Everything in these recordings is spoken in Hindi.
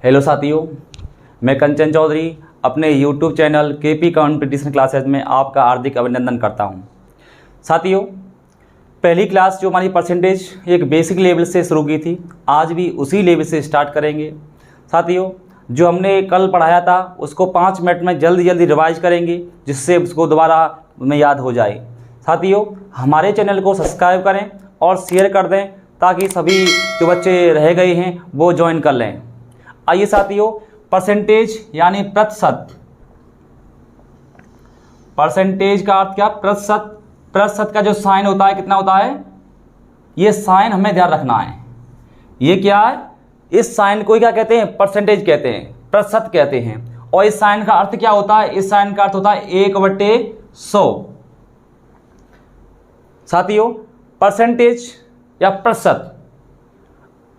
हेलो साथियों, मैं कंचन चौधरी अपने YouTube channel KP competition classes में आपका हार्दिक अभिनंदन करता हूं। साथियों, पहली क्लास जो हमारी परसेंटेज एक बेसिक लेवल से शुरू की थी, आज भी उसी लेवल से स्टार्ट करेंगे। साथियों, जो हमने कल पढ़ाया था उसको 5 मिनट में जल्दी रिवाइज करेंगे, जिससे उसको दोबारा में याद हो जाए। साथियों, हमारे चैनल को सब्सक्राइब करें और शेयर कर दें ताकि सभी जो बच्चे रह गए हैं वो ज्वाइन कर लें। आइए साथियों, परसेंटेज यानी प्रतिशत। परसेंटेज का अर्थ क्या? प्रतिशत। प्रतिशत का जो साइन होता है कितना होता है? ये साइन हमें ध्यान रखना है। ये क्या है? इस साइन को क्या कहते हैं? परसेंटेज कहते हैं, प्रतिशत कहते हैं। और इस साइन का अर्थ क्या होता है? इस साइन का अर्थ होता है 1/100। साथियों, परसेंटेज या प्रतिशत,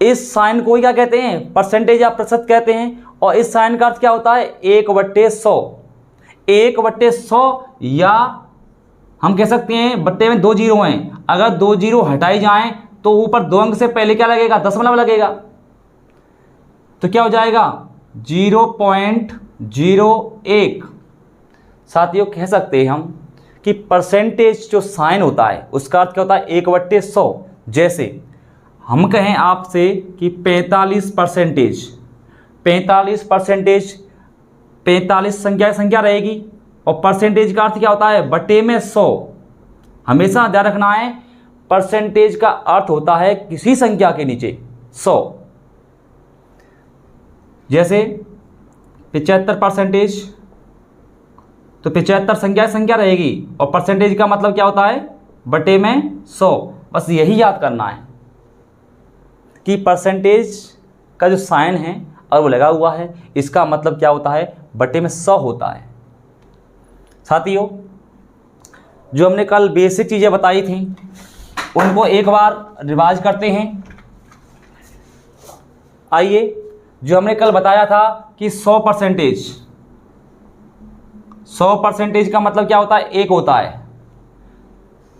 इस साइन को क्या कहते हैं? परसेंटेज या प्रतिशत कहते हैं। और इस साइन का अर्थ क्या होता है? 1/100। 1/100 या हम कह सकते हैं बट्टे में 2 जीरो हैं, अगर 2 जीरो हटाई जाएं तो ऊपर 2 अंक से पहले क्या लगेगा? दशमलव लगेगा। तो क्या हो जाएगा? 0.01। साथियों, कह सकते हैं हम कि परसेंटेज जो साइन होता है उसका अर्थ क्या होता है? 1/100। जैसे हम कहें आपसे कि 45%, 45 संख्या रहेगी और परसेंटेज का अर्थ क्या होता है? बटे में 100। हमेशा ध्यान रखना है, परसेंटेज का अर्थ होता है किसी संख्या के नीचे 100। जैसे 75%, तो 75 संख्या रहेगी और परसेंटेज का मतलब क्या होता है? बटे में 100। बस यही याद करना है कि परसेंटेज का जो साइन है और वो लगा हुआ है, इसका मतलब क्या होता है? बटे में 100 होता है। साथियों, जो हमने कल बेसिक चीज़ें बताई थी उनको एक बार रिवाइज करते हैं। आइए, जो हमने कल बताया था कि 100% का मतलब क्या होता है? 1 होता है।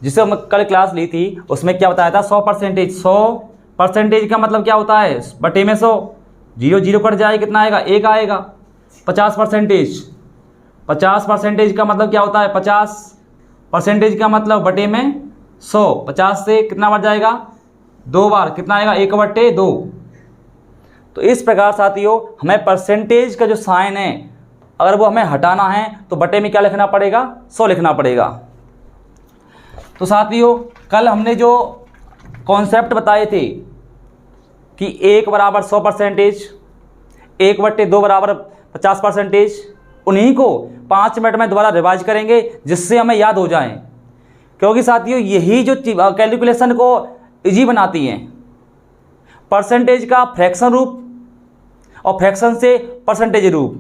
जिसे हम कल क्लास ली थी उसमें क्या बताया था? 100% का मतलब क्या होता है? बटे में 100। 0 कट जाए, कितना आएगा? 1 आएगा। 50% का मतलब क्या होता है? 50% का मतलब बटे में 100। 50 से कितना बढ़ जाएगा? 2 बार, कितना आएगा? 1/2। तो इस प्रकार साथियों, हमें परसेंटेज का जो साइन है अगर वो हमें हटाना है तो बटे में क्या लिखना पड़ेगा? 100 लिखना पड़ेगा। तो साथियों, कल हमने जो कॉन्सेप्ट बताए थे कि 1 बराबर 100%, 1/2 बराबर 50%, उन्हीं को 5 मिनट में दोबारा रिवाइज करेंगे जिससे हमें याद हो जाए। क्योंकि साथियों, यही जो कैलकुलेशन को इजी बनाती हैं। परसेंटेज का फ्रैक्शन रूप और फ्रैक्शन से परसेंटेज रूप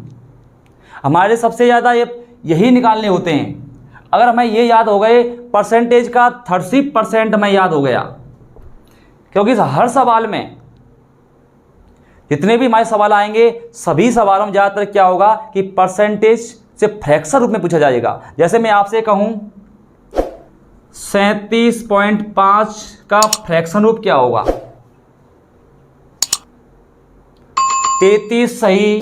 हमारे सबसे ज़्यादा यही निकालने होते हैं। अगर हमें ये याद हो गए, परसेंटेज का 30% हमें याद हो गया, क्योंकि हर सवाल में जितने भी हमारे सवाल आएंगे सभी सवालों में ज़्यादातर क्या होगा कि परसेंटेज से फ्रैक्शन रूप में पूछा जाएगा। जैसे मैं आपसे कहूँ 37.5 का फ्रैक्शन रूप क्या होगा? 33 सही।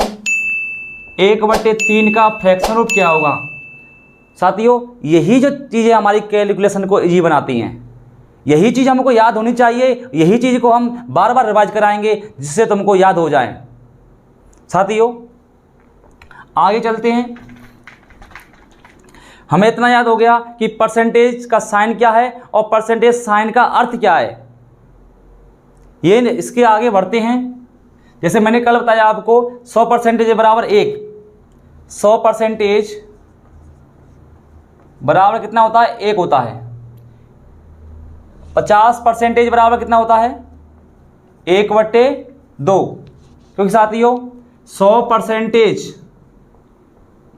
1/3 का फ्रैक्शन रूप क्या होगा? साथियों, यही जो चीज़ें हमारी कैलकुलेशन को इजी बनाती हैं, यही चीज़ हमको याद होनी चाहिए। यही चीज़ को हम बार बार रिवाइज कराएंगे जिससे तुमको याद हो जाए। साथियों, आगे चलते हैं। हमें इतना याद हो गया कि परसेंटेज का साइन क्या है और परसेंटेज साइन का अर्थ क्या है। ये इसके आगे बढ़ते हैं। जैसे मैंने कल बताया आपको 100% बराबर 1। 100% बराबर कितना होता है? 1 होता है। 50% बराबर कितना होता है? 1/2। क्योंकि साथियों 100%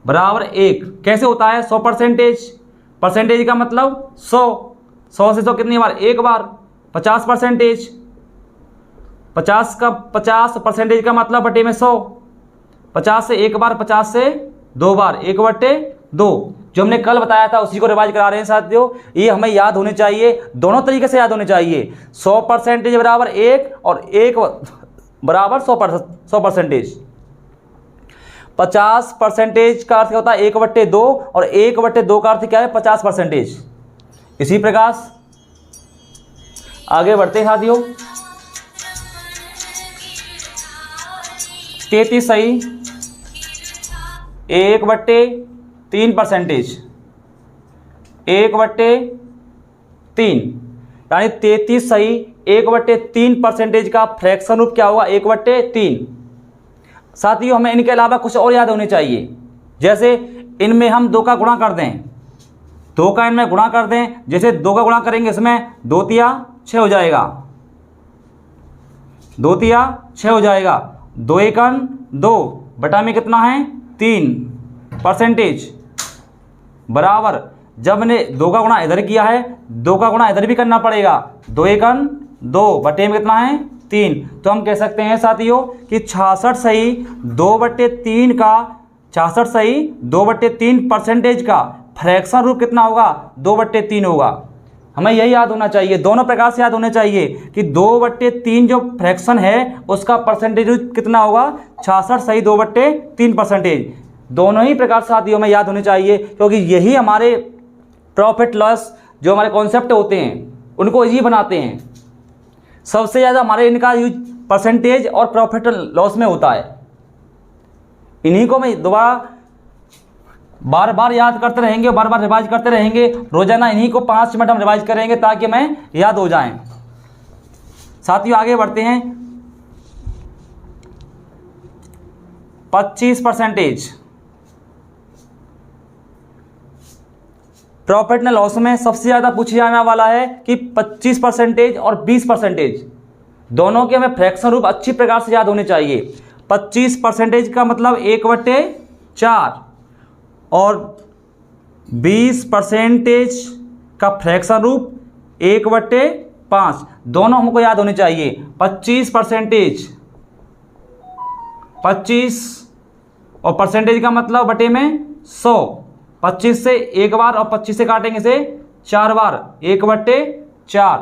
बराबर 1 कैसे होता है? 100% का मतलब 100 से 100 कितनी बार? 1 बार। 50% 50% का मतलब बटे में 100। 50 से 1 बार, 50 से 2 बार, 1/2। जो हमने कल बताया था उसी को रिवाइज करा रहे हैं साथियों। ये हमें याद होने चाहिए, दोनों तरीके से याद होने चाहिए। 100% बराबर 1 और 1 बराबर 100%। 50% का अर्थ क्या होता है 1/2, और 1/2 का अर्थ क्या है 50%। इसी प्रकार आगे बढ़ते हैं साथियों। 33 सही 1/3%, 1/3, यानी 33 सही 1/3% का फ्रैक्शन रूप क्या होगा 1/3। साथियों हमें इनके अलावा कुछ और याद होने चाहिए, जैसे इनमें हम 2 का गुणा कर दें, 2 का इनमें गुणा कर दें, जैसे 2 का गुणा करेंगे इसमें 2 तिया 6 हो जाएगा, 2 तिया 6 हो जाएगा, 2 एकन 2 बटा में कितना है 3% बराबर। जब मैंने 2 का गुणा इधर किया है 2 का गुणा इधर भी करना पड़ेगा, 2 एकन 2 बटे में कितना है 3। तो हम कह सकते हैं साथियों कि 66 सही 2/3 का 66 सही 2/3% का फ्रैक्शन रूप कितना होगा 2/3 होगा। हमें यही याद होना चाहिए, दोनों प्रकार से याद होने चाहिए कि 2/3 जो फ्रैक्शन है उसका परसेंटेज कितना होगा 66 सही 2/3%। दोनों ही प्रकार साथियों में याद होने चाहिए, क्योंकि यही हमारे प्रॉफिट लॉस जो हमारे कॉन्सेप्ट होते हैं उनको इजी बनाते हैं। सबसे ज़्यादा हमारे इनका यूज परसेंटेज और प्रॉफिट लॉस में होता है। इन्हीं को मैं दोबारा बार बार याद करते रहेंगे, बार बार रिवाइज करते रहेंगे, रोजाना इन्हीं को 5 मिनट हम रिवाइज करेंगे ताकि हमें याद हो जाएं। साथियों आगे बढ़ते हैं। 25% प्रॉफिट एंड लॉस में सबसे ज़्यादा पूछा जाने वाला है कि 25% और 20%, दोनों के हमें फ्रैक्शन रूप अच्छी प्रकार से याद होने चाहिए। 25% का मतलब 1/4 और 20% का फ्रैक्शन रूप 1/5, दोनों हमको याद होने चाहिए। 25% 25 और परसेंटेज का मतलब बटे में 100, 25 से एक बार और 25 से काटेंगे से 4 बार 1/4।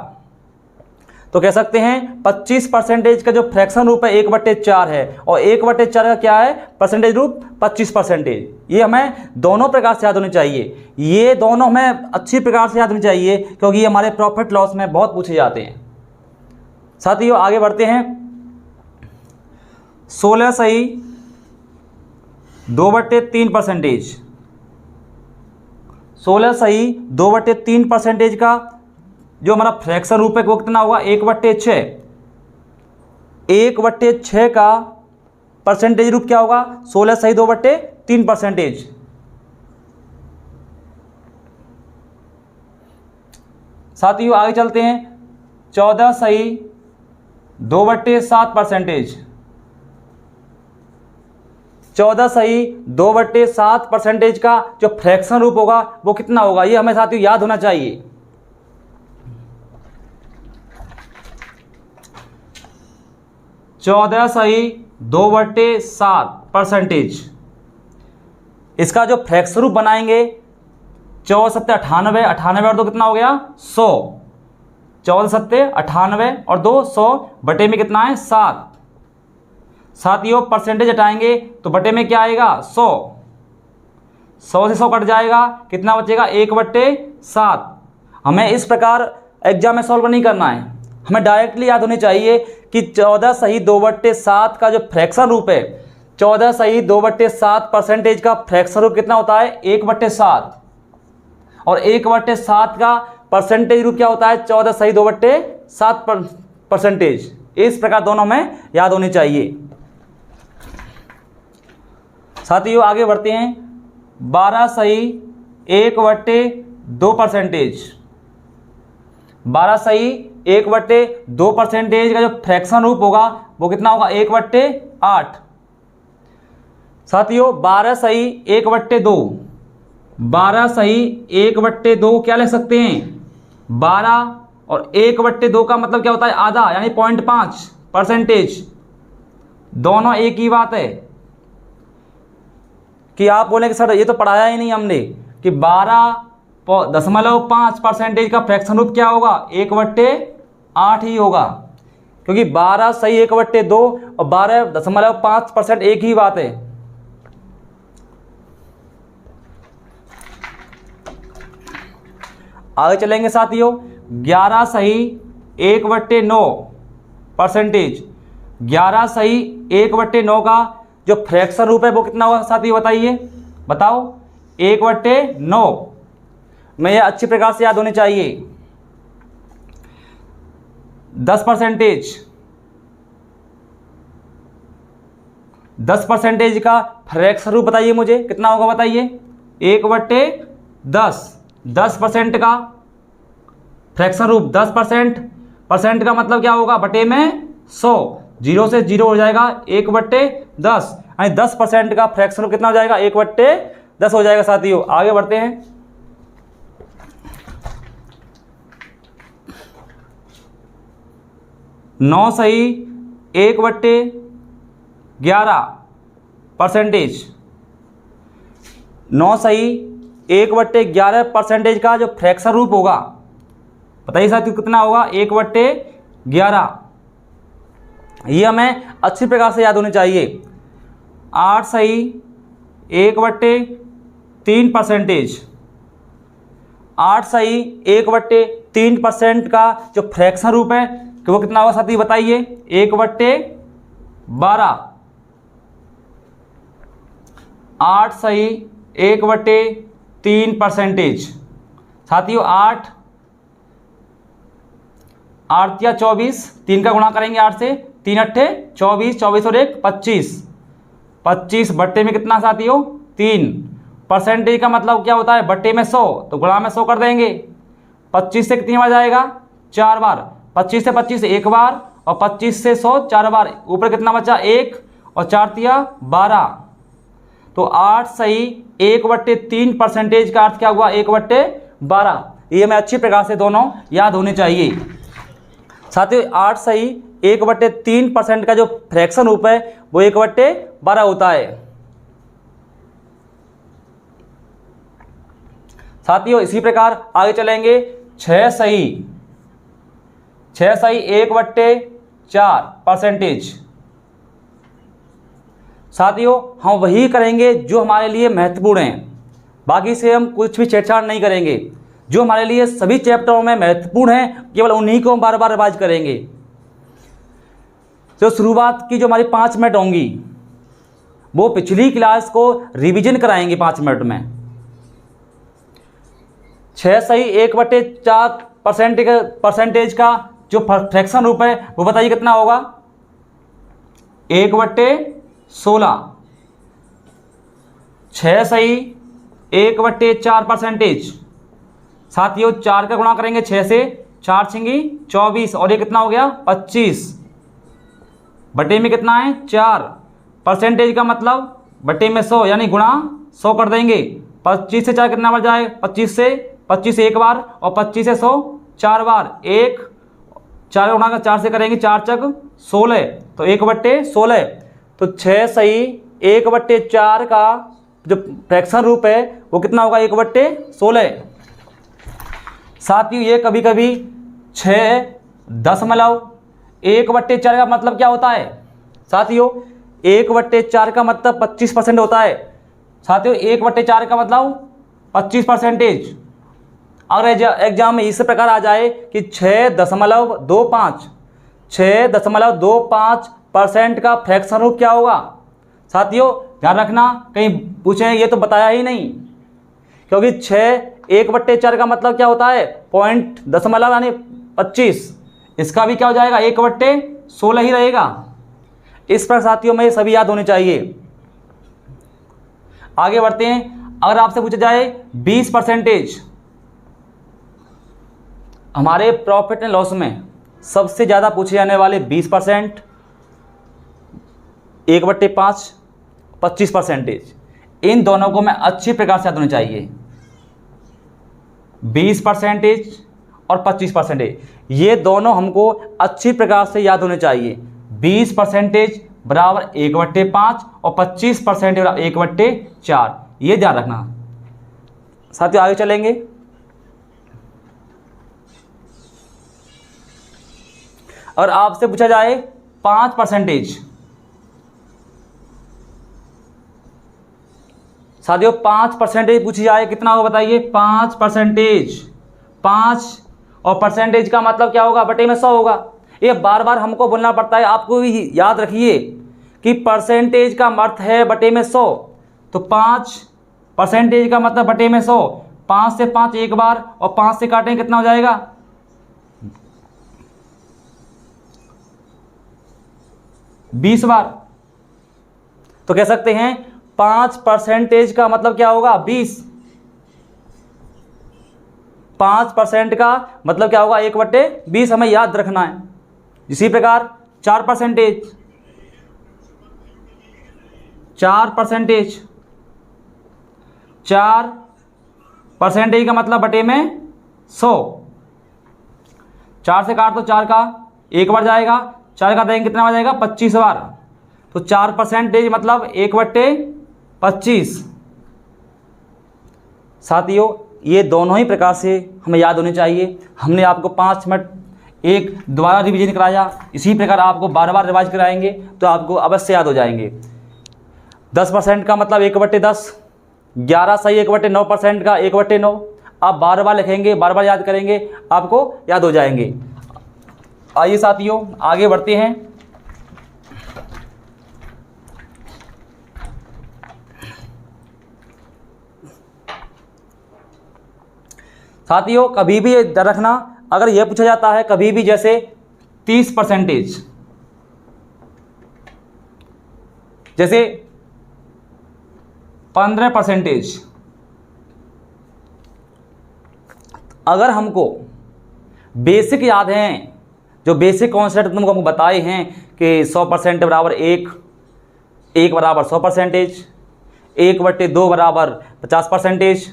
तो कह सकते हैं 25% का जो फ्रैक्शन रूप है 1/4 है, और 1/4 का क्या है परसेंटेज रूप 25%। ये हमें दोनों प्रकार से याद होने चाहिए, ये दोनों हमें अच्छी प्रकार से याद होनी चाहिए, क्योंकि ये हमारे प्रॉफिट लॉस में बहुत पूछे जाते हैं। साथियों आगे बढ़ते हैं। 16 सही 2/3%, 16 सही 2/3% का जो हमारा फ्रैक्शन रूप है वो कितना होगा 1/6। 1/6 का परसेंटेज रूप क्या होगा 16 सही 2/3%। साथियों आगे चलते हैं। 14 सही 2/7%, 14 सही 2/7% का जो फ्रैक्शन रूप होगा वो कितना होगा, ये हमें साथियों याद होना चाहिए। 14 सही 2/7%, इसका जो फ्रैक्शन रूप बनाएंगे 14 सत्ते 98, 98 और 2 कितना हो गया 100, 14 सत्ते 98 और 2 100 बटे में कितना है 7। साथियों परसेंटेज हटाएंगे तो बटे में क्या आएगा 100, 100 से 100 कट जाएगा, कितना बचेगा 1/7। हमें इस प्रकार एग्जाम में सॉल्व नहीं करना है, हमें डायरेक्टली याद होनी चाहिए कि 14 सही 2/7 का जो फ्रैक्शन रूप है 14 सही 2/7% का फ्रैक्शन रूप कितना होता है 1/7, और 1/7 का परसेंटेज रूप क्या होता है 14 सही 2/7%। इस प्रकार दोनों में याद होनी चाहिए। साथियों आगे बढ़ते हैं। 12 सही 1/2%, 12 सही 1/2% का जो फ्रैक्शन रूप होगा वो कितना होगा 1/8। साथियों 12 सही 1/2, 12 सही 1/2 क्या लिख सकते हैं 12 और 1/2 का मतलब क्या होता है आधा, यानी 0.5%। दोनों एक ही बात है कि आप बोले कि सर ये तो पढ़ाया ही नहीं हमने कि 12.5% का फ्रैक्शन रूप क्या होगा 1/8 ही होगा, क्योंकि 12 सही 1/2 और 12.5% एक ही बात है। आगे चलेंगे साथियों, 11 सही 1/9 परसेंटेज, 11 सही 1/9 का जो फ्रैक्शन रूप है वो कितना होगा साथियों बताइए, बताओ 1/9 में, यह अच्छी प्रकार से याद होनी चाहिए। 10% का फ्रैक्शन रूप बताइए मुझे कितना होगा, बताइए 1/10। 10% का फ्रैक्शन रूप 10%, का मतलब क्या होगा, बटे में 100, 0 से 0 हो जाएगा 1/10, यानी 10% का फ्रैक्शन रूप कितना हो जाएगा, 1/10 हो जाएगा साथियों। आगे बढ़ते हैं, 9 सही 1/11 परसेंटेज, 9 सही 1/11 परसेंटेज का जो फ्रैक्शन रूप होगा बताइए साथियों कितना होगा, 1/11। ये हमें अच्छी प्रकार से याद होनी चाहिए। 8 सही 1/3 परसेंटेज, 8 सही 1/3% का जो फ्रैक्शन रूप है कि वो कितना होगा साथी बताइए, 1/12। 8 सही 1/3 परसेंटेज साथियों, 8 या 24, 3 का गुणा करेंगे 8 से, 3 अट्ठे 24, 24 और 1 25, 25 बट्टे में कितना साथियों 3। परसेंटेज का मतलब क्या होता है, बट्टे में 100, तो गुणा में 100 कर देंगे। 25 से कितनी बार जाएगा, 4 बार, 25 से 25 एक बार, और 25 से 100 4 बार, ऊपर कितना बचा 1, और 4 तिया 12। तो 8 सही 1/3 परसेंटेज का अर्थ क्या हुआ, 1/12। ये हमें अच्छी प्रकार से दोनों याद होने चाहिए साथियों। 8 सही 1/3% का जो फ्रैक्शन रूप है वो 1/12 होता है साथियों। इसी प्रकार आगे चलेंगे, 6 सही 1/4 परसेंटेज साथियों। हम वही करेंगे जो हमारे लिए महत्वपूर्ण है, बाकी से हम कुछ भी छेड़छाड़ नहीं करेंगे। जो हमारे लिए सभी चैप्टरों में महत्वपूर्ण है केवल उन्हीं को हम बार बार रिवाइज करेंगे। तो शुरुआत की जो हमारी 5 मिनट होंगी वो पिछली क्लास को रिवीजन कराएंगे 5 मिनट में। 6 सही 1/4 परसेंटेज का जो फ्रैक्शन रूप है वो बताइए कितना होगा, 1/16। 6 सही 1/4 परसेंटेज साथियों, 4 का गुणा करेंगे 6 से, 4 छिंगी 24, और ये कितना हो गया 25, बटे में कितना है 4। परसेंटेज का मतलब बटे में 100, यानी गुणा 100 कर देंगे। 25 से 4 कितना बार जाए, 25 से एक बार, और 25 से 100 4 बार, 1, 4 का गुणा 4 से करेंगे, 4 चक 16, तो 1/16। तो 6 सही 1/4 का जो फ्रैक्शन रूप है वो कितना होगा, 1/16 साथियों। ये कभी कभी 6.1/4 का मतलब क्या होता है साथियों, 1/4 का मतलब 25% होता है साथियों। 1/4 का मतलब 25%। अगर एग्जाम में इस प्रकार आ जाए कि 6.25% का फ्रैक्शन रूप क्या होगा साथियों, ध्यान रखना कहीं पूछे ये तो बताया ही नहीं, क्योंकि 1/4 का मतलब क्या होता है, पॉइंट दशमलव यानी 25, इसका भी क्या हो जाएगा 1/16 ही रहेगा। इस पर साथियों में सभी याद होने चाहिए। आगे बढ़ते हैं, अगर आपसे पूछा जाए 20%, हमारे प्रॉफिट एंड लॉस में सबसे ज़्यादा पूछे जाने वाले 20%, 1/5, 25%, इन दोनों को मैं अच्छी प्रकार से याद होनी चाहिए। 20% और 25%, ये दोनों हमको अच्छी प्रकार से याद होने चाहिए। 20% बराबर 1/5 और 25% बराबर 1/4, ये ध्यान रखना साथियों। आगे चलेंगे, और आपसे पूछा जाए 5% साथियों, 5% पूछी जाए कितना होगा बताइए, 5%। 5 और परसेंटेज का मतलब क्या होगा, बटे में 100 होगा। ये बार बार हमको बोलना पड़ता है, आपको भी याद रखिए कि परसेंटेज का अर्थ है बटे में 100। तो 5 परसेंटेज का मतलब बटे में 100। 5 से 5 एक बार और 5 से काटें कितना हो जाएगा, 20 बार। तो कह सकते हैं 5 परसेंटेज का मतलब क्या होगा, 20। 5% का मतलब क्या होगा, 1/20 हमें याद रखना है। इसी प्रकार 4 परसेंटेज, 4 परसेंटेज का मतलब बटे में 100। 4 से काट तो 4 का एक बार जाएगा, 4 का देंगे कितना बार जाएगा, 25 बार। तो 4 परसेंटेज मतलब 1/25। साथियों ये दोनों ही प्रकार से हमें याद होने चाहिए। हमने आपको 5 मिनट एक दोबारा रिवीजन कराया, इसी प्रकार आपको बार बार रिवाइज कराएंगे तो आपको अवश्य याद हो जाएंगे। 10% का मतलब 1/10, 11 सही 1/9% का 1/9। आप बार बार लिखेंगे, बार बार याद करेंगे, आपको याद हो जाएंगे। आइए साथियों आगे बढ़ते हैं। साथियों कभी भी याद रखना, अगर यह पूछा जाता है कभी भी जैसे 30%, जैसे 15%, अगर हमको बेसिक याद हैं, जो बेसिक कॉन्सेप्ट तुमको हम बताए हैं कि 100% बराबर 1 बराबर 100%, 1/2 बराबर 50%,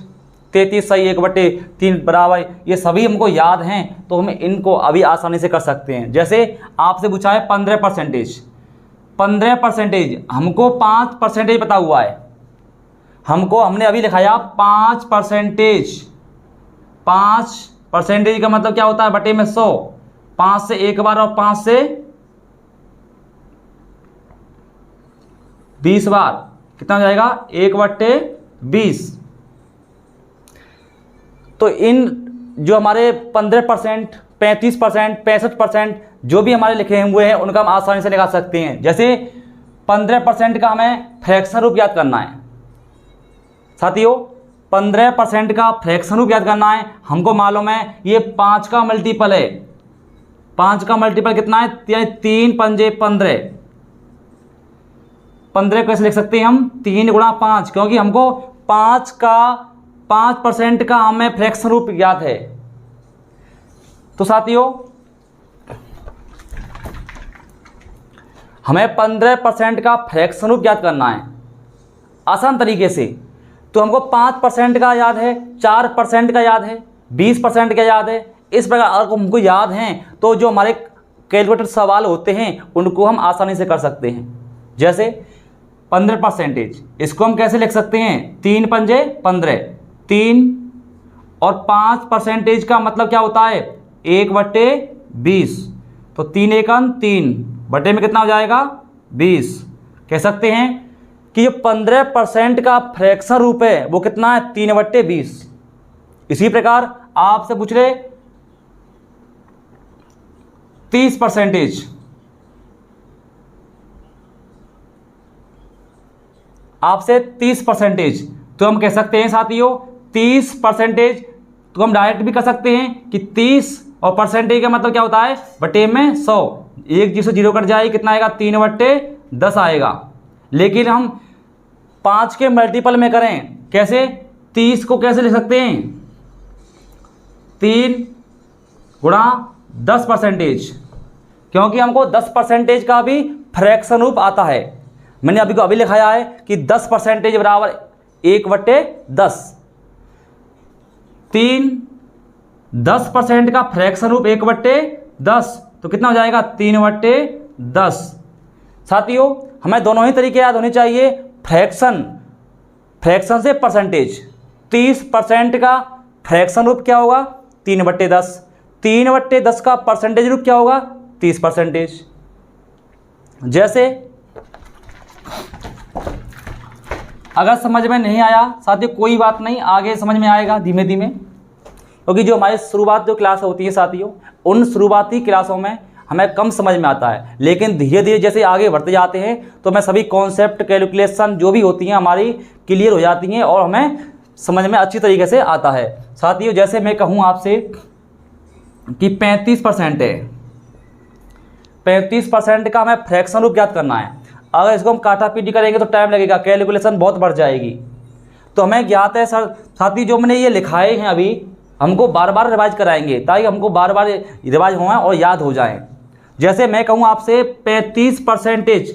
33 सही 1/3 बराबर, ये सभी हमको याद हैं तो हम इनको अभी आसानी से कर सकते हैं। जैसे आपसे पूछा है 15%, 15% हमको 5% पता हुआ है, हमने अभी लिखाया 5%। 5% का मतलब क्या होता है, बटे में 100। 5 से एक बार और 5 से 20 बार कितना हो जाएगा, 1/20। तो इन जो हमारे 15%, 35%, 65% जो भी हमारे लिखे हुए हैं उनका हम आसानी से निकाल सकते हैं। जैसे 15% का हमें फ्रैक्शन रूप याद करना है। साथियों 15% का फ्रैक्शन रूप याद करना है, हमको मालूम है ये 5 का मल्टीपल है। 5 का मल्टीपल कितना है, 3 पंजे 15। 15 कैसे लिख सकते हैं हम, 3 गुणा 5, क्योंकि हमको 5% का हमें फ्रैक्शन रूप याद है। तो साथियों हमें 15% का फ्रैक्शन रूप याद करना है आसान तरीके से। तो हमको 5% का याद है, 4% का याद है, 20% का याद है। इस प्रकार अगर हमको याद हैं तो जो हमारे कैलकुलेटर सवाल होते हैं उनको हम आसानी से कर सकते हैं। जैसे 15%, इसको हम कैसे लिख सकते हैं, 3 पंजे 15, 3 और 5% का मतलब क्या होता है, 1/20। तो 3 एकम 3 बटे में कितना हो जाएगा, 20। कह सकते हैं कि जो 15% का फ्रैक्शन रूप है वो कितना है, 3/20। इसी प्रकार आपसे पूछ रहे 30%, आपसे 30%, तो हम कह सकते हैं साथियों 30%, तो हम डायरेक्ट भी कर सकते हैं कि 30 और परसेंटेज का मतलब क्या होता है, बटे में 100। 1 जिससे 0 कट जाए कितना आएगा, 3/10 आएगा। लेकिन हम 5 के मल्टीपल में करें, कैसे, 30 को कैसे लिख सकते हैं, 3 गुणा 10%, क्योंकि हमको 10% का भी फ्रैक्शन रूप आता है। मैंने अभी को अभी लिखाया है कि 10% बराबर 1/10। 10% का फ्रैक्शन रूप 1/10, तो कितना हो जाएगा, 3/10। साथियों हमें दोनों ही तरीके याद होने चाहिए, फ्रैक्शन से परसेंटेज। 30% का फ्रैक्शन रूप क्या होगा, 3/10। 3/10 का परसेंटेज रूप क्या होगा, 30%। जैसे अगर समझ में नहीं आया साथियों कोई बात नहीं, आगे समझ में आएगा धीमे धीमे। क्योंकि जो हमारी शुरुआत जो क्लास होती है साथियों, उन शुरुआती क्लासों में हमें कम समझ में आता है, लेकिन धीरे धीरे जैसे आगे बढ़ते जाते हैं तो हमें सभी कॉन्सेप्ट कैलकुलेशन जो भी होती हैं हमारी क्लियर हो जाती हैं और हमें समझ में अच्छी तरीके से आता है। साथियों जैसे मैं कहूँ आपसे कि 35% है, 35% का हमें फ्रैक्शन रूप ज्ञात करना है। अगर इसको हम काटा पीटी करेंगे तो टाइम लगेगा, कैलकुलेशन बहुत बढ़ जाएगी। तो हमें ज्ञात है सर साथी, जो मैंने ये लिखाए हैं अभी हमको बार बार रिवाइज कराएंगे ताकि हमको बार बार रिवाइज हों और याद हो जाएं। जैसे मैं कहूँ आपसे 35%,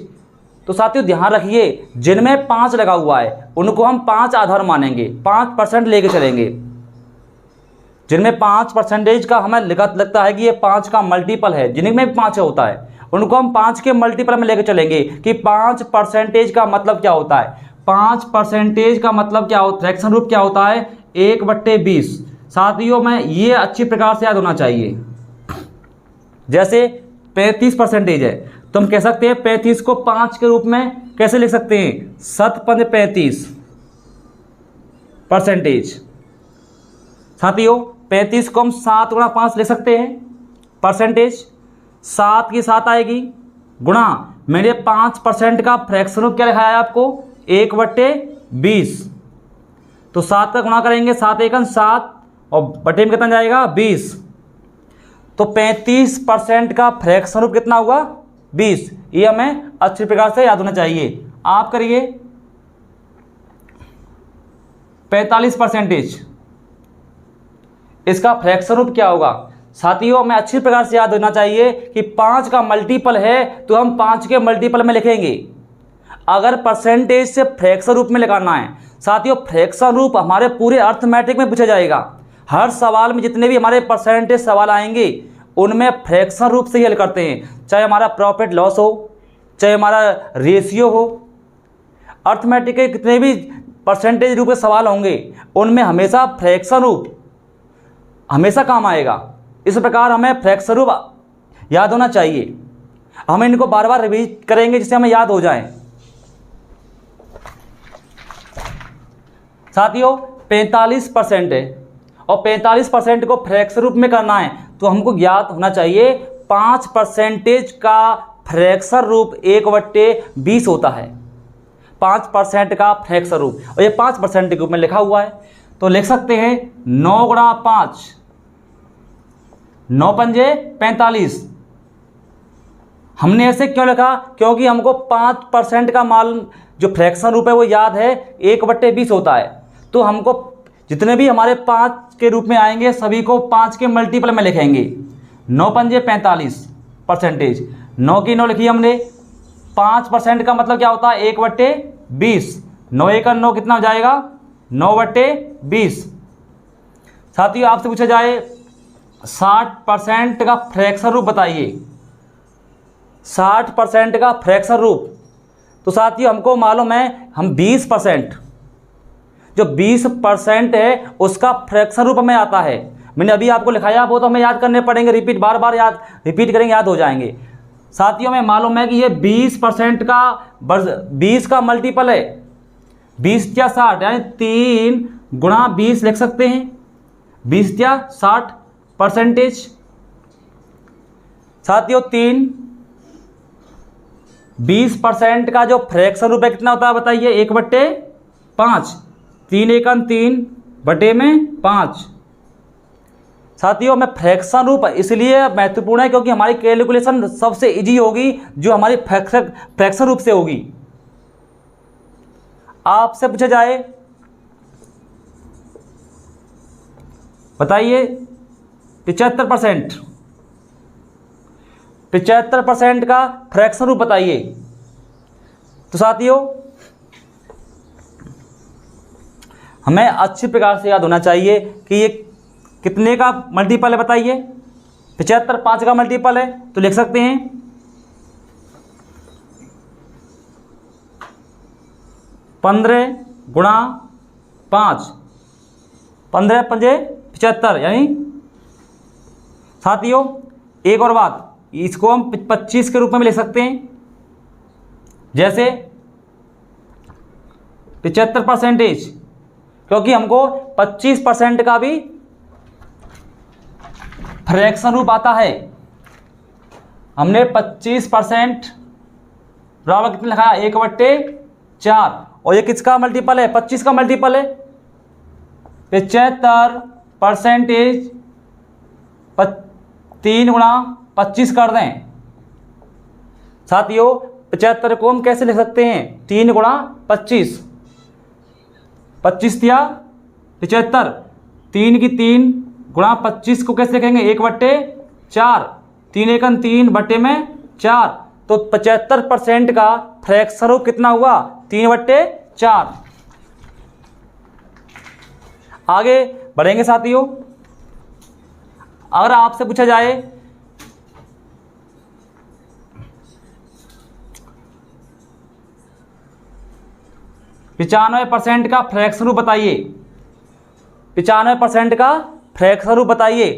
तो साथियों ध्यान रखिए जिनमें 5 लगा हुआ है उनको हम 5 आधार मानेंगे, 5% लेके चलेंगे। जिनमें 5% का हमें लगता है कि ये 5 का मल्टीपल है, जिनमें 5 होता है उनको हम 5 के मल्टीपल में लेके चलेंगे कि 5% का मतलब क्या होता है। 5% का मतलब क्या होता है, फ्रैक्शन रूप क्या होता है, 1/20। साथियों में ये अच्छी प्रकार से याद होना चाहिए। जैसे 35% है तो हम कह सकते हैं 35 को 5 के रूप में कैसे लिख सकते हैं, 7×35%। साथियों 35 को हम 7×5 लिख सकते हैं परसेंटेज, 7 की 7 आएगी गुणा मैंने 5% का फ्रैक्शन रूप क्या लिखा है आपको, 1/20। तो 7 का गुणा करेंगे, 7 एकम 7 और बटे में कितना जाएगा 20। तो 35% का फ्रैक्शन रूप कितना हुआ 20। ये हमें अच्छी प्रकार से याद होना चाहिए। आप करिए 45%, इसका फ्रैक्शन रूप क्या होगा। साथियों हमें अच्छी प्रकार से याद होना चाहिए कि 5 का मल्टीपल है तो हम 5 के मल्टीपल में लिखेंगे। अगर परसेंटेज से फ्रैक्शन रूप में लगाना है साथियों, फ्रैक्शन रूप हमारे पूरे अर्थमेटिक में पूछा जाएगा। हर सवाल में जितने भी हमारे परसेंटेज सवाल आएंगे उनमें फ्रैक्शन रूप से ही हल करते हैं, चाहे हमारा प्रॉफिट लॉस हो, चाहे हमारा रेशियो हो। अर्थमेटिक के कितने भी परसेंटेज रूप के सवाल होंगे उनमें हमेशा फ्रैक्शन रूप हमेशा काम आएगा। इस प्रकार हमें फ्रैक्शन रूप याद होना चाहिए। हम इनको बार बार रिवीज करेंगे जिससे हमें याद हो जाए। साथियों 45% है और 45% को फ्रैक्शन रूप में करना है तो हमको ज्ञात होना चाहिए 5% का फ्रैक्शन रूप 1/20 होता है। 5% का फ्रैक्शन रूप, और ये 5% के रूप में लिखा हुआ है तो लिख सकते हैं 9×5, 9×5=45। हमने ऐसे क्यों लिखा, क्योंकि हमको 5% का मान जो फ्रैक्शन रूप है वो याद है 1/20 होता है। तो हमको जितने भी हमारे 5 के रूप में आएंगे सभी को 5 के मल्टीपल में लिखेंगे। 9×45%, 9 की 9 लिखी हमने। 5% का मतलब क्या होता है 1/20। 9 × 9 कितना हो जाएगा 9/20। साथियों आपसे पूछा जाए 60% का फ्रैक्शन रूप बताइए, 60% का फ्रैक्शन रूप। तो साथियों हमको मालूम है हम 20%, जो 20% है उसका फ्रैक्शन रूप में आता है। मैंने अभी आपको लिखाया, वो तो हमें याद करने पड़ेंगे, रिपीट बार बार याद रिपीट करेंगे याद हो जाएंगे। साथियों में मालूम है कि ये 20% का 20 का मल्टीपल है, 20 या 60 यानी 3×20 लिख सकते हैं। 20 या 60%। साथियों 20% का जो फ्रैक्शन रूप है कितना होता है बताइए 1/5। 3 × 3/5। साथियों में फ्रैक्शन रूप इसलिए महत्वपूर्ण है क्योंकि हमारी कैलकुलेशन सबसे इजी होगी जो हमारी फ्रैक्शन रूप से होगी। आपसे पूछा जाए बताइए 75%, 75% का फ्रैक्शन रूप बताइए। तो साथियों हमें अच्छी प्रकार से याद होना चाहिए कि ये कितने का मल्टीपल है बताइए। 75 5 का मल्टीपल है तो लिख सकते हैं 15×5, 15×5=75 यानी। साथियों एक और बात, इसको हम 25 के रूप में लिख सकते हैं। जैसे 75%, क्योंकि हमको 25% का भी फ्रैक्शन रूप आता है, हमने 25% बराबर कितने लिखा है 1/4, और ये किसका मल्टीपल है 25 का मल्टीपल है। 75% 3 × 25 कर दें साथियों। 75 को हम कैसे लिख सकते हैं 3 × 25, 25 दिया 75, 3 की 3 × 25 को कैसे लिखेंगे 1/4, 3 एकन 3 बटे में 4, तो 75% का फ्रैक्शन रूप कितना हुआ 3/4। आगे बढ़ेंगे साथियों। अगर आपसे पूछा जाए 95% का फ्रैक्शन रूप बताइए, 95% का फ्रैक्शन रूप बताइए,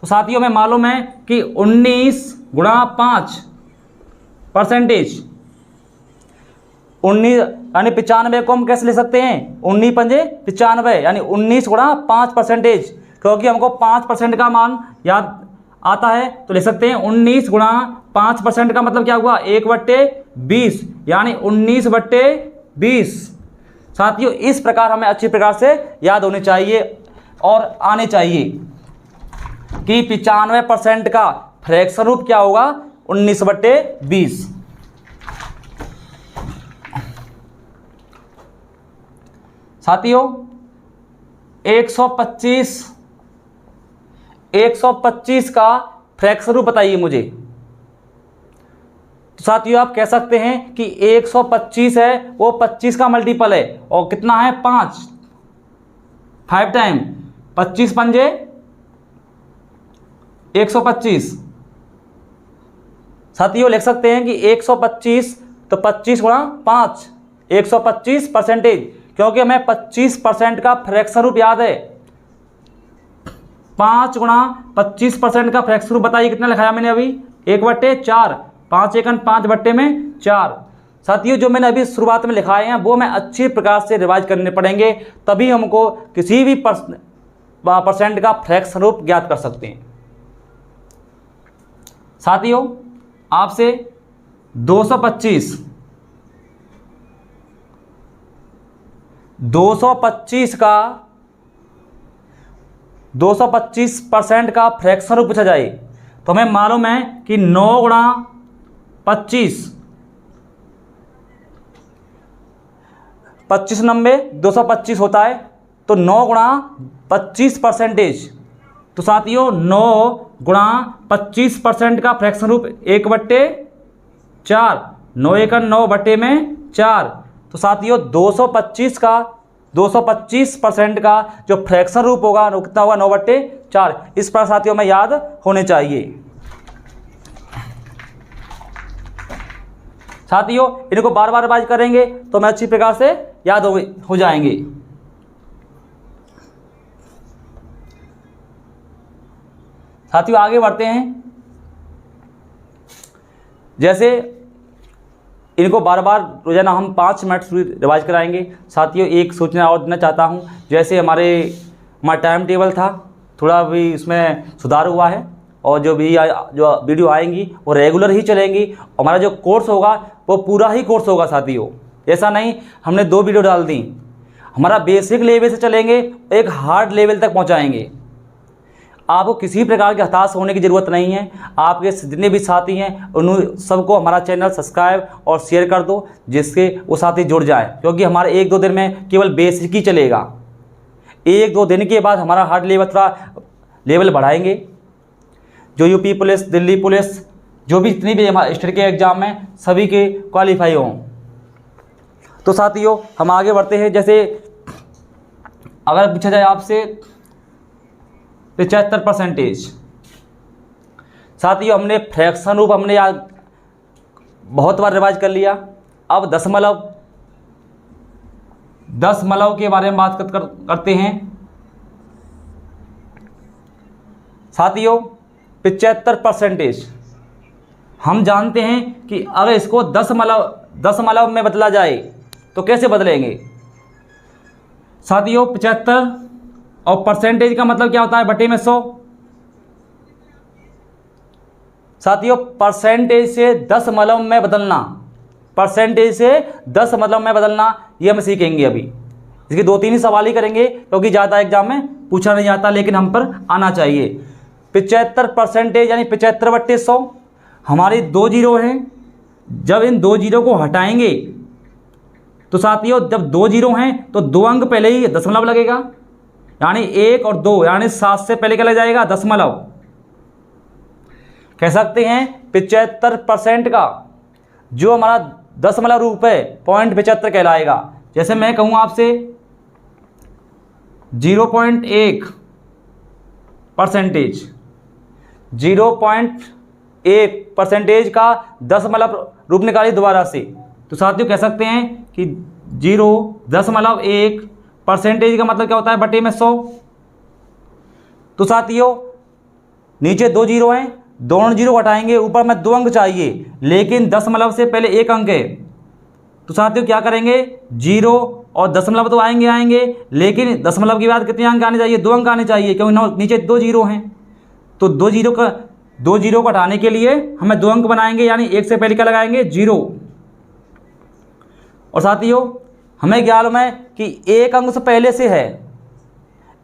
तो साथियों में मालूम है कि 19 × 5%, 19 यानी 95 को हम कैसे ले सकते हैं 19 पंजे 95 यानी 19 × 5%, क्योंकि हमको 5% का मान याद आता है तो ले सकते हैं 19 × 5% का मतलब क्या हुआ 1/20 यानी 19/20। साथियों इस प्रकार हमें अच्छी प्रकार से याद होनी चाहिए और आने चाहिए कि 95% का फ्रैक्शन रूप क्या होगा 19/20। साथियों 125 का फ्रैक्शन रूप बताइए मुझे। तो साथियों आप कह सकते हैं कि 125 है वो 25 का मल्टीपल है और कितना है 5 टाइम 25 पंजे 125। साथियों लिख सकते हैं कि 125 तो 25 × 5 125%, क्योंकि हमें 25% का फ्रैक्शन रूप याद है। 5 × 25% का फ्रैक्शन रूप बताइए कितना लिखाया मैंने अभी 1/4, 5 एकन 5 बट्टे में 4। साथियों जो मैंने अभी शुरुआत में लिखाए हैं वो मैं अच्छी प्रकार से रिवाइज करने पड़ेंगे, तभी हमको किसी भी परसेंट का फ्रैक्शन रूप ज्ञात कर सकते हैं। साथियों आपसे 225% का फ्रैक्शन रूप पूछा जाए तो हमें मालूम है कि 9 × 25, 25 90 225 होता है, तो 9 × 25%। तो साथियों 9 × 25% का फ्रैक्शन रूप 1/4, 9 एकन 9 बटे में 4। तो साथियों 225% का जो फ्रैक्शन रूप होगा वो कितना होगा 9/4। इस पर साथियों में याद होने चाहिए। साथियों इनको बार बार रिवाइज करेंगे तो मैं अच्छी प्रकार से याद हो जाएंगे। साथियों आगे बढ़ते हैं। जैसे इनको बार बार रोजाना हम 5 मिनट रिवाइज कराएंगे। साथियों एक सूचना और देना चाहता हूं, जैसे हमारा टाइम टेबल था थोड़ा भी इसमें सुधार हुआ है और जो वीडियो आएंगी वो रेगुलर ही चलेंगी। हमारा जो कोर्स होगा वो पूरा ही कोर्स होगा साथियों, ऐसा नहीं हमने 2 वीडियो डाल दी। हमारा बेसिक लेवल से चलेंगे, एक हार्ड लेवल तक पहुंचाएंगे। आपको किसी प्रकार के हताश होने की ज़रूरत नहीं है। आपके जितने भी साथी हैं उन सबको हमारा चैनल सब्सक्राइब और शेयर कर दो, जिससे वो साथी जुड़ जाए, क्योंकि हमारे 1-2 दिन में केवल बेसिक ही चलेगा। 1-2 दिन के बाद हमारा हार्ड लेवल थोड़ा लेवल बढ़ाएंगे। जो यूपी पुलिस, दिल्ली पुलिस, जो भी जितनी भी हमारे स्टेट के एग्ज़ाम में सभी के क्वालिफाई हों। तो साथियों हम आगे बढ़ते हैं। जैसे अगर पूछा जाए आपसे 75%, साथियों हमने फ्रैक्शन रूप हमने याद बहुत बार रिवाइज कर लिया। अब दशमलव के बारे में बात करते हैं। साथियों 75% हम जानते हैं कि अगर इसको दशमलव में बदला जाए तो कैसे बदलेंगे। साथियों 75 और परसेंटेज का मतलब क्या होता है बटे में 100। साथियों परसेंटेज से दशमलव में बदलना, परसेंटेज से दशमलव में बदलना, ये हम सीखेंगे अभी। इसके 2-3 ही सवाल ही करेंगे क्योंकि ज़्यादा एग्जाम में पूछा नहीं जाता, लेकिन हम पर आना चाहिए। 75% यानी 75/100। हमारी 2 जीरो हैं, जब इन 2 जीरो को हटाएंगे तो साथियों जब 2 जीरो हैं तो 2 अंक पहले ही दशमलव लगेगा, यानी 1 और 2, यानी 7 से पहले क्या लग जाएगा? दशमलव। कह सकते हैं 75% का जो हमारा दशमलव रूप है 0.75 कहलाएगा। जैसे मैं कहूँ आपसे 0.1%, 0.1% का दशमलव रूप निकालिए दोबारा से, तो साथियों कह सकते हैं कि 0.1% का मतलब क्या होता है? बटे में 100। तो साथियों नीचे 2 जीरो हैं, दोनों जीरो हटाएंगे, ऊपर में 2 अंक चाहिए, लेकिन दशमलव से पहले 1 अंक है। तो साथियों क्या करेंगे? 0 और दशमलव तो आएंगे, लेकिन दशमलव के बाद कितने अंक आने चाहिए? 2 अंक आने चाहिए, क्योंकि नीचे 2 जीरो हैं। तो 2 जीरो को हटाने के लिए हमें 2 अंक बनाएंगे, यानी 1 से पहले क्या लगाएंगे? 0। और साथियों हमें ज्ञान है कि 1 अंक से पहले से है,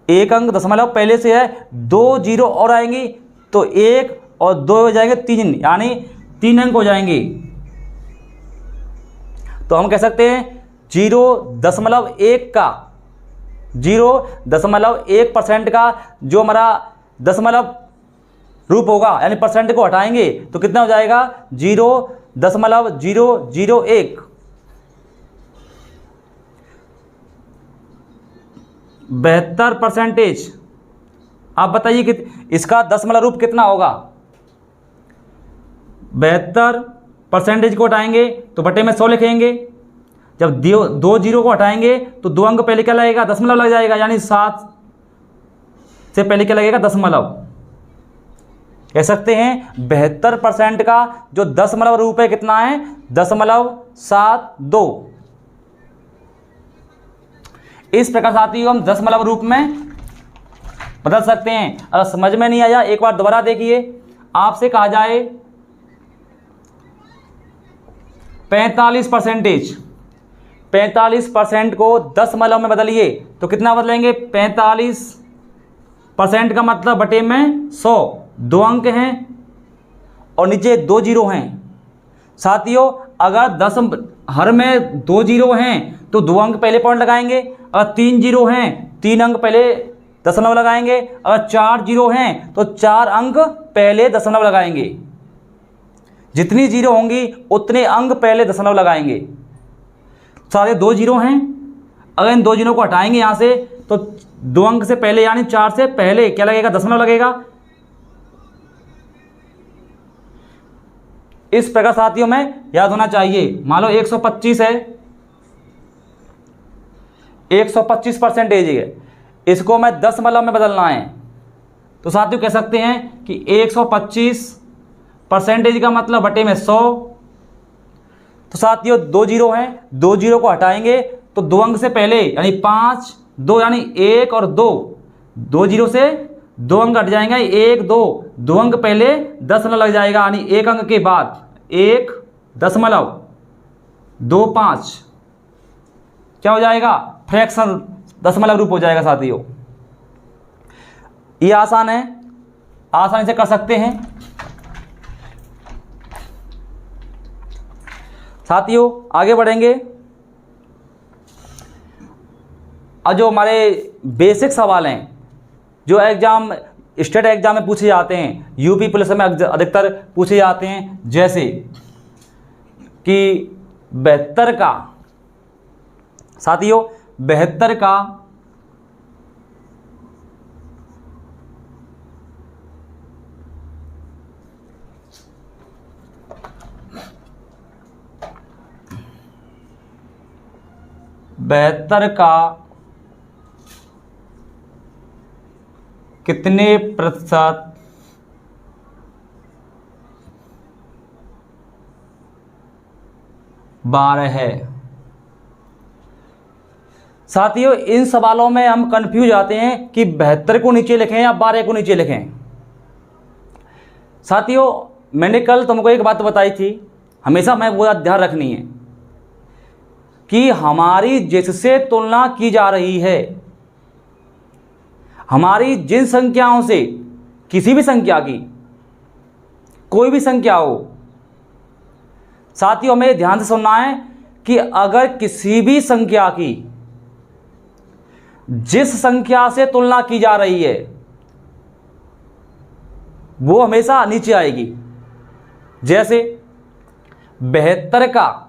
1 अंक दशमलव पहले से है, 2 जीरो और आएंगी तो 1 और 2 हो जाएंगे 3, यानी 3 अंक हो जाएंगे। तो हम कह सकते हैं 0.1 का 0.1% का जो हमारा दशमलव रूप होगा, यानी परसेंट को हटाएंगे तो कितना हो जाएगा? 0.001। 72%। आप बताइए कि इसका दशमलव रूप कितना होगा? 72% को हटाएंगे तो बटे में 100 लिखेंगे। जब 2 जीरो को हटाएंगे तो 2 अंक पहले क्या लगेगा? दशमलव लग जाएगा, यानी 7 से पहले क्या लगेगा? दशमलव। कह सकते हैं 72% का जो दशमलव रूप है कितना है? 0.72। इस प्रकार साथियों हम दशमलव रूप में बदल सकते हैं। अगर समझ में नहीं आया एक बार दोबारा देखिए। आपसे कहा जाए 45% को दशमलव में बदलिए तो कितना बदलेंगे? 45% का मतलब बटे में 100। 2 अंक हैं और नीचे 2 जीरो हैं। साथियों अगर हर में 2 जीरो हैं तो 2 अंक पहले पॉइंट लगाएंगे। अगर 3 जीरो हैं 3 अंक पहले दशमलव लगाएंगे। अगर 4 जीरो हैं तो 4 अंक पहले दशमलव लगाएंगे। जितनी जीरो होंगी उतने अंक पहले दशमलव लगाएंगे। सारे 2 जीरो हैं, अगर इन 2 जीरो को हटाएंगे यहाँ से तो 2 अंक से पहले यानी 4 से पहले क्या लगेगा? दशमलव लगेगा। इस प्रकार साथियों में याद होना चाहिए। मान लो 125 है, 125% है, इसको मैं दशमलव में बदलना है तो साथियों कह सकते हैं कि 125% का मतलब बटे में 100। तो साथियों 2 जीरो हैं, 2 जीरो को हटाएंगे तो 2 अंक से पहले यानी 5, 2 यानी 1 और 2, 2 जीरो से 2 अंक हट जाएंगे, 1, 2 अंक पहले दशमलव लग जाएगा, यानी 1 अंक के बाद 1.25 क्या हो जाएगा? फ्रैक्शन, दशमलव रूप हो जाएगा। साथियों ये आसान है, आसानी से कर सकते हैं। साथियों आगे बढ़ेंगे। और जो हमारे बेसिक सवाल हैं जो एग्जाम स्टेट एग्जाम में पूछे जाते हैं, यूपी पुलिस में अधिकतर पूछे जाते हैं, जैसे कि 72 का, साथियों 72 का कितने प्रतिशत बार है? साथियों इन सवालों में हम कंफ्यूज आते हैं कि 72 को नीचे लिखें या 12 को नीचे लिखें। साथियों मैंने कल तुमको एक बात बताई थी, हमेशा मैं वो बात ध्यान रखनी है कि हमारी जिससे तुलना की जा रही है, हमारी जिन संख्याओं से, किसी भी संख्या की, कोई भी संख्या हो, साथियों हमें ध्यान से सुनना है कि अगर किसी भी संख्या की जिस संख्या से तुलना की जा रही है वो हमेशा नीचे आएगी। जैसे 72 का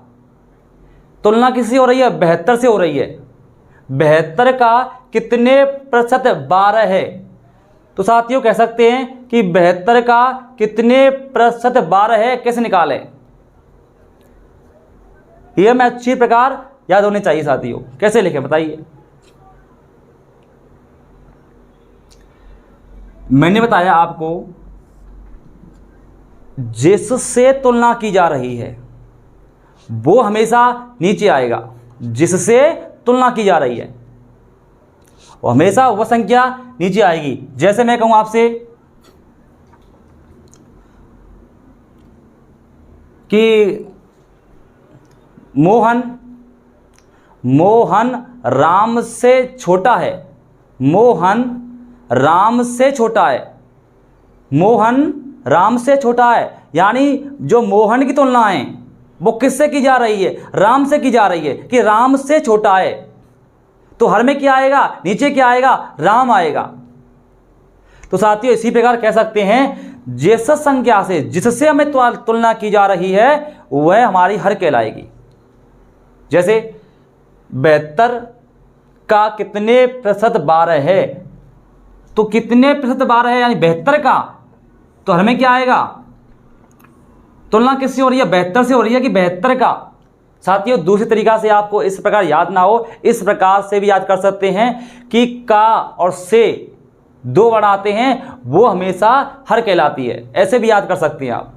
तुलना किससे हो रही है? 72 से हो रही है। 72 का कितने प्रतिशत 12 है? तो साथियों कह सकते हैं कि 72 का कितने प्रतिशत 12 है, कैसे निकालें? यह हमें अच्छी प्रकार याद होनी चाहिए साथियों। कैसे लिखें बताइए? मैंने बताया आपको जिससे तुलना की जा रही है वो हमेशा नीचे आएगा। जिससे तुलना की जा रही है वो हमेशा वह संख्या नीचे आएगी। जैसे मैं कहूं आपसे कि मोहन राम से छोटा है। मोहन राम से छोटा है। मोहन राम से छोटा है, यानी जो मोहन की तुलना है वो किससे की जा रही है? राम से की जा रही है कि राम से छोटा है। तो हर में क्या आएगा? नीचे क्या आएगा? राम आएगा। तो साथियों इसी प्रकार कह सकते हैं जिस संख्या से जिससे हमें तुलना की जा रही है वह हमारी हर कहलाएगी। जैसे 72 का कितने प्रतिशत 12 है, तो कितने प्रतिशत 12 है यानी 72 का, तो हर में क्या आएगा? तुलना किससे हो रही है? 72 से हो रही है कि 72 का। साथियों दूसरी तरीका से आपको इस प्रकार याद ना हो, इस प्रकार से भी याद कर सकते हैं कि का और से दो वर्ड आते हैं वो हमेशा हर कहलाती है। ऐसे भी याद कर सकते हैं आप।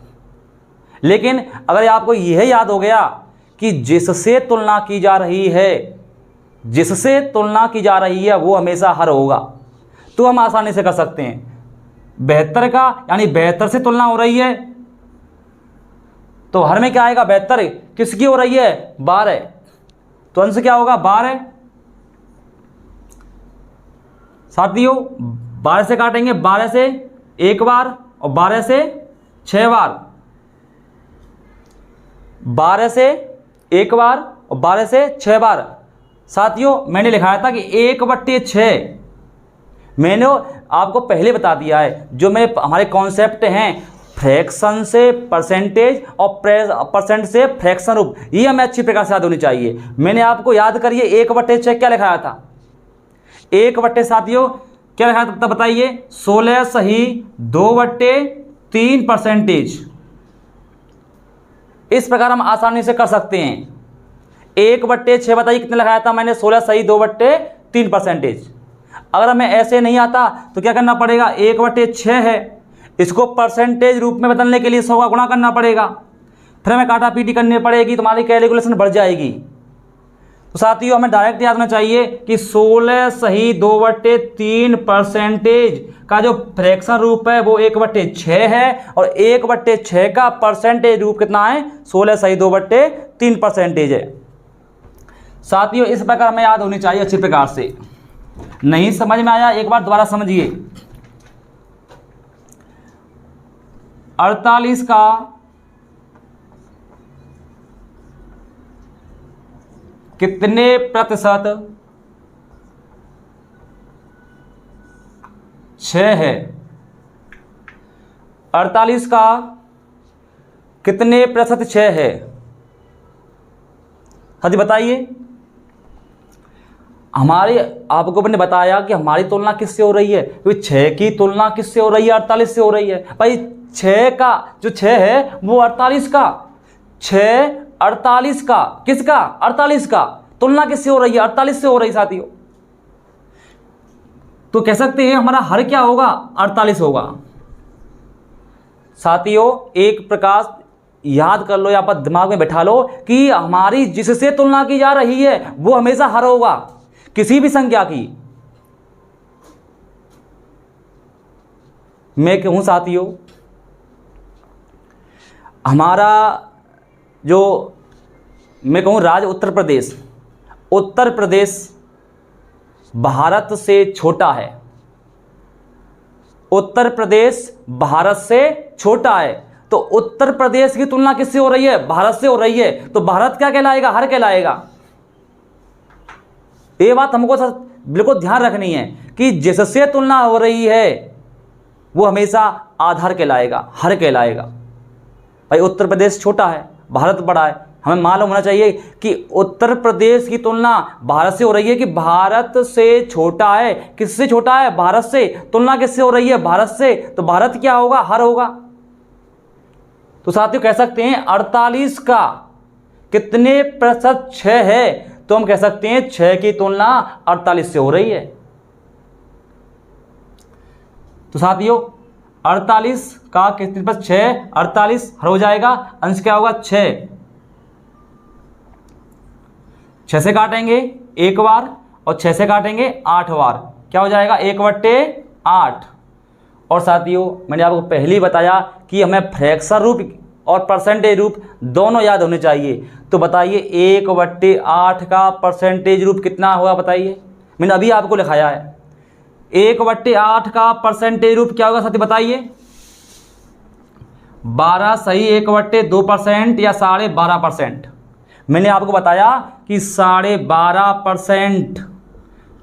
लेकिन अगर आपको यह याद हो गया कि जिससे तुलना की जा रही है, जिससे तुलना की जा रही है वो हमेशा हर होगा, तो हम आसानी से कर सकते हैं। 72 का यानी 72 से तुलना हो रही है तो हर में क्या आएगा? 72 किसकी हो रही है? 12। तो अंश क्या होगा? 12। साथियों 12 से काटेंगे, 12 से एक बार और 12 से 6 बार। 12 से एक बार और 12 से 6 बार। साथियों मैंने लिखाया था कि 1/6। मैंने आपको पहले बता दिया है जो मेरे हमारे कॉन्सेप्ट हैं फ्रैक्शन से परसेंटेज और परसेंट से फ्रैक्शन रूप, ये हमें अच्छी प्रकार से याद होनी चाहिए। मैंने आपको याद करिए 1/6 क्या लिखाया था? 1/, साथियों क्या लिखाया था बताइए? 16 सही 2/3%। इस प्रकार हम आसानी से कर सकते हैं। 1/6 बताइए कितने लगाया था मैंने? 16 सही 2/3%। अगर हमें ऐसे नहीं आता तो क्या करना पड़ेगा? 1/6 है, इसको परसेंटेज रूप में बदलने के लिए 100 का गुणा करना पड़ेगा, फिर हमें काटा पीटी करनी पड़ेगी, तुम्हारी कैलकुलेशन बढ़ जाएगी। तो साथियों हमें डायरेक्ट याद होना चाहिए कि 16 सही 2/3% का जो फ्रैक्शन रूप है वो 1/6 है और 1/6 का परसेंटेज रूप कितना है? 16 सही 2/3% है। साथियों इस प्रकार हमें याद होनी चाहिए अच्छी प्रकार से। नहीं समझ में आया एक बार दोबारा समझिए। 48 का कितने प्रतिशत 6 है? 48 का कितने प्रतिशत 6 है? हाँ जी बताइए। हमारे आपको मैंने बताया कि हमारी तुलना किससे हो रही है, क्योंकि 6 की तुलना किससे हो रही है? 48 से हो रही है। भाई 6 का जो 6 है वो 48 का, 6 48 का, किसका? 48 का। तुलना किससे हो रही है? 48 से हो रही साथियों। तो कह सकते हैं हमारा हर क्या होगा? 48 होगा। साथियों एक प्रकार याद कर लो या पर दिमाग में बैठा लो कि हमारी जिससे तुलना की जा रही है वो हमेशा हर होगा, किसी भी संख्या की। मैं कहूं साथियों हमारा जो मैं कहूँ राज्य उत्तर प्रदेश भारत से छोटा है। उत्तर प्रदेश भारत से छोटा है, तो उत्तर प्रदेश की तुलना किससे हो रही है? भारत से हो रही है। तो भारत क्या कहलाएगा? हर कहलाएगा। ये बात हमको बिल्कुल ध्यान रखनी है कि जिससे तुलना हो रही है वो हमेशा आधार कहलाएगा, हर कहलाएगा। भाई उत्तर प्रदेश छोटा है, भारत बड़ा है, हमें मालूम होना चाहिए कि उत्तर प्रदेश की तुलना भारत से हो रही है कि भारत से छोटा है। किससे छोटा है? भारत से। तुलना किससे हो रही है? भारत से। तो भारत क्या होगा? हर होगा। तो साथियों कह सकते हैं 48 का कितने प्रतिशत 6 है? तो हम कह सकते हैं 6 की तुलना 48 से हो रही है। तो साथियों 48 का कितने प्रतिशत 6, 48 हर हो जाएगा। अंश क्या होगा? 6 से काटेंगे 1 बार और 6 से काटेंगे 8 बार, क्या हो जाएगा? 1/8। और साथियों मैंने आपको पहले ही बताया कि हमें फ्रैक्शन रूप और परसेंटेज रूप दोनों याद होने चाहिए। तो बताइए 1/8 का परसेंटेज रूप कितना होगा? बताइए, मैंने अभी आपको लिखाया है। 1/8 का परसेंटेज रूप क्या होगा साथियों? बताइए। 12 सही 1/2% या 12.5%। मैंने आपको बताया कि 12.5%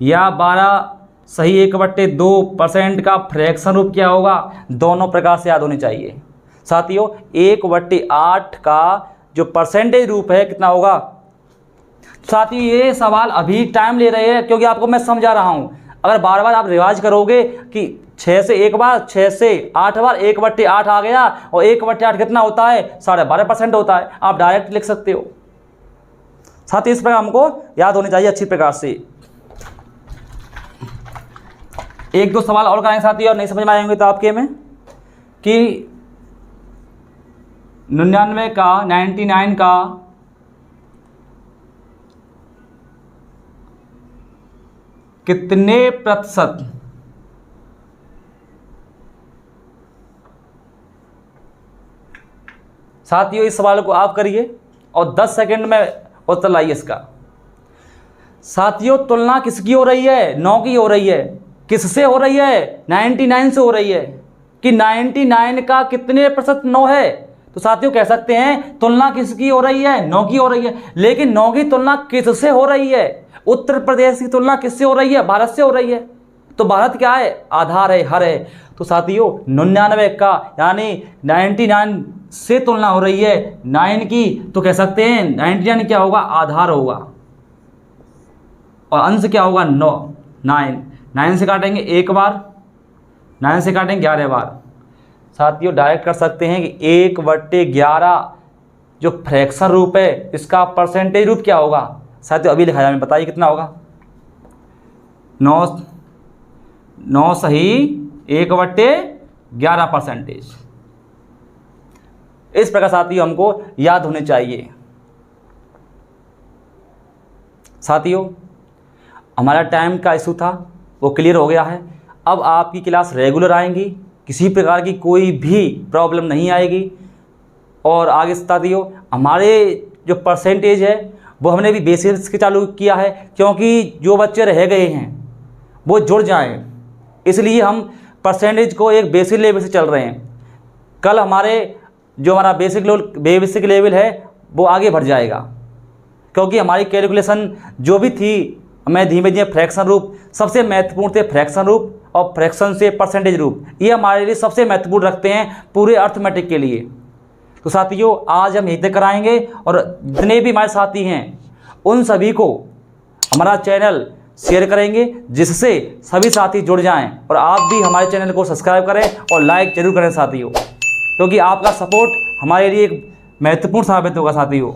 या 12 सही 1/2% का फ्रैक्शन रूप क्या होगा? दोनों प्रकार से याद होनी चाहिए। साथियों 1/8 का जो परसेंटेज रूप है कितना होगा? साथियों ये सवाल अभी टाइम ले रहे हैं क्योंकि आपको मैं समझा रहा हूं। अगर बार बार आप रिवाइज करोगे कि 6 से 1 बार, 6 से 8 बार, 1/8 आ गया और 1/8 कितना होता है? 12.5% होता है। आप डायरेक्ट लिख सकते हो। साथ ही इस प्रकार हमको याद होनी चाहिए अच्छी प्रकार से। 1-2 सवाल और कराएंगे साथी, और नहीं समझ में आएंगे तो आपके में कि 99 का कितने प्रतिशत साथियों इस सवाल को आप करिए और 10 सेकंड में उत्तर लाइए इसका। साथियों तुलना किसकी हो रही है? 9 की हो रही है। किससे हो रही है? 99 से हो रही है कि 99 का कितने प्रतिशत 9 है। तो साथियों कह सकते हैं तुलना किसकी हो रही है? 9 की हो रही है। लेकिन 9 की तुलना किससे हो रही है? उत्तर प्रदेश की तुलना किससे हो रही है? भारत से हो रही है। तो भारत क्या है? आधार है, हर है। तो साथियों 99 का यानी 99 से तुलना हो रही है 9 की, तो कह सकते हैं 99 क्या होगा? आधार होगा। और अंश क्या होगा? 9 से काटेंगे 1 बार, 9 से काटेंगे 11 बार। साथियों डायरेक्ट कर सकते हैं कि 1/11 जो फ्रैक्शन रूप है इसका परसेंटेज रूप क्या होगा? साथियों अभी लिखाया मैंने, बताइए कितना होगा? 9 सही 1/11%। इस प्रकार साथियों हमको याद होने चाहिए। साथियों हमारा टाइम का इशू था वो क्लियर हो गया है। अब आपकी क्लास रेगुलर आएंगी, किसी प्रकार की कोई भी प्रॉब्लम नहीं आएगी। और आगे साथियों हमारे जो परसेंटेज है वो हमने भी बेसिक्स के चालू किया है, क्योंकि जो बच्चे रह गए हैं वो जुड़ जाएं, इसलिए हम परसेंटेज को एक बेसिक लेवल से चल रहे हैं। कल हमारा बेसिक लेवल है वो आगे बढ़ जाएगा, क्योंकि हमारी कैलकुलेशन जो भी थी हमें धीमे धीमे फ्रैक्शन रूप सबसे महत्वपूर्ण थे। फ्रैक्शन रूप और फ्रैक्शन से परसेंटेज रूप ये हमारे लिए सबसे महत्वपूर्ण रखते हैं पूरे अर्थमेटिक के लिए। तो साथियों आज हम यही तक कराएंगे, और जितने भी हमारे साथी हैं उन सभी को हमारा चैनल शेयर करेंगे, जिससे सभी साथी जुड़ जाएं। और आप भी हमारे चैनल को सब्सक्राइब करें और लाइक जरूर करें साथियों, क्योंकि आपका सपोर्ट हमारे लिए एक महत्वपूर्ण साबित होगा साथियों।